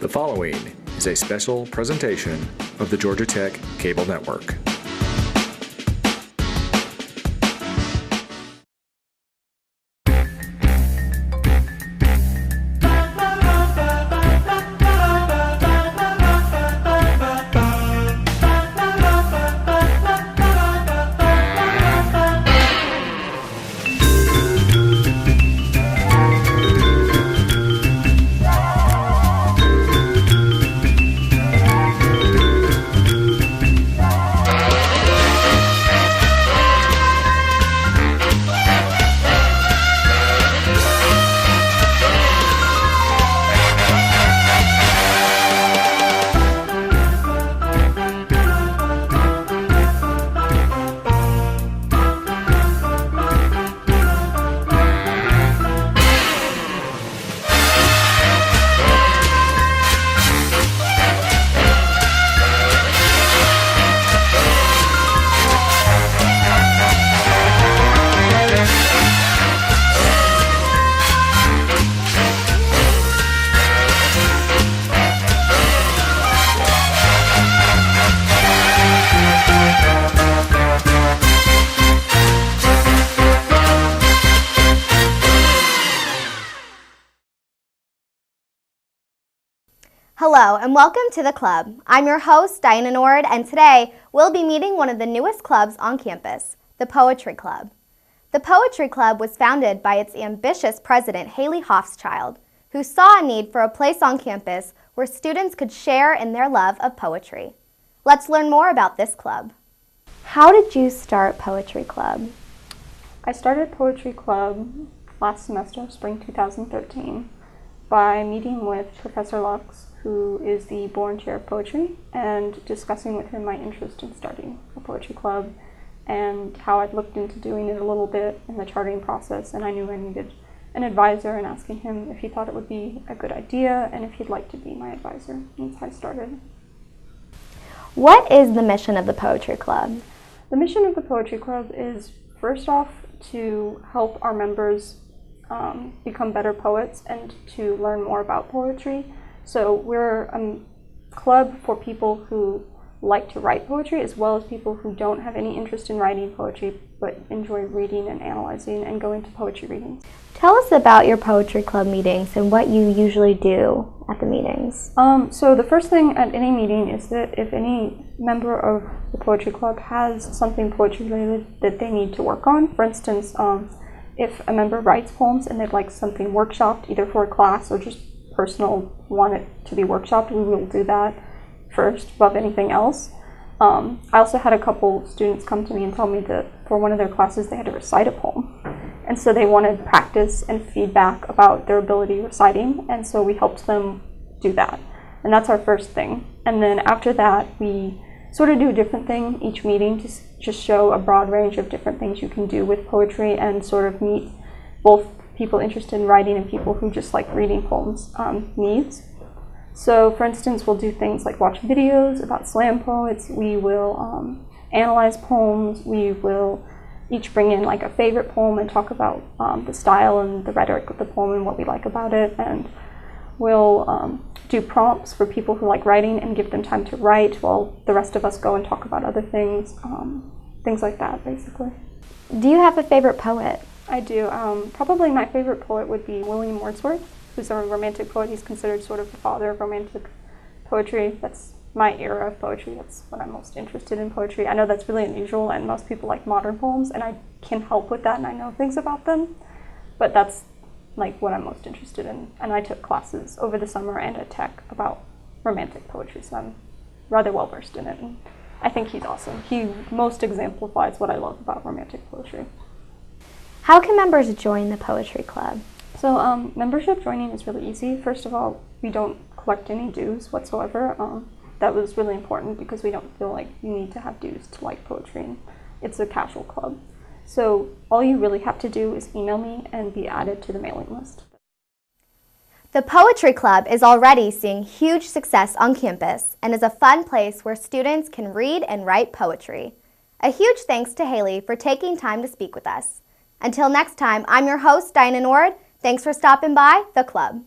The following is a special presentation of the Georgia Tech Cable Network. Hello and welcome to the club. I'm your host, Diana Nord, and today we'll be meeting one of the newest clubs on campus, the Poetry Club. The Poetry Club was founded by its ambitious president, Haley Hoffschild, who saw a need for a place on campus where students could share in their love of poetry. Let's learn more about this club. How did you start Poetry Club? I started Poetry Club last semester, spring 2013, by meeting with Professor Lux, who is the Bourne Chair of Poetry, and discussing with him my interest in starting a poetry club and how I'd looked into doing it a little bit in the charting process, and I knew I needed an advisor, and asking him if he thought it would be a good idea and if he'd like to be my advisor. That's how I started. What is the mission of the Poetry Club? The mission of the Poetry Club is, first off, to help our members become better poets and to learn more about poetry. So we're a club for people who like to write poetry, as well as people who don't have any interest in writing poetry but enjoy reading and analyzing and going to poetry readings. Tell us about your Poetry Club meetings and what you usually do at the meetings. So the first thing at any meeting is that if any member of the Poetry Club has something poetry related that they need to work on, for instance, if a member writes poems and they'd like something workshopped, either for a class or just personal, want it to be workshopped, we will do that first above anything else. I also had a couple students come to me and tell me that for one of their classes they had to recite a poem, and so they wanted practice and feedback about their ability reciting, and so we helped them do that, and that's our first thing. And then after that we sort of do a different thing each meeting to just show a broad range of different things you can do with poetry and sort of meet both people interested in writing and people who just like reading poems needs. So for instance, we'll do things like watch videos about slam poets, we will analyze poems, we will each bring in like a favorite poem and talk about the style and the rhetoric of the poem and what we like about it, and we'll do prompts for people who like writing and give them time to write while the rest of us go and talk about other things, things like that basically. Do you have a favorite poet? I do. Probably my favorite poet would be William Wordsworth, who's a romantic poet. He's considered sort of the father of romantic poetry. That's my era of poetry. That's when I'm most interested in poetry. I know that's really unusual, and most people like modern poems, and I can help with that, and I know things about them, but that's like what I'm most interested in. And I took classes over the summer and at Tech about romantic poetry, so I'm rather well versed in it, and I think he's awesome. He most exemplifies what I love about romantic poetry. How can members join the Poetry Club? So membership joining is really easy. First of all, we don't collect any dues whatsoever. That was really important because we don't feel like you need to have dues to like poetry. It's a casual club. So all you really have to do is email me and be added to the mailing list. The Poetry Club is already seeing huge success on campus and is a fun place where students can read and write poetry. A huge thanks to Haley for taking time to speak with us. Until next time, I'm your host, Diana Nord. Thanks for stopping by the club.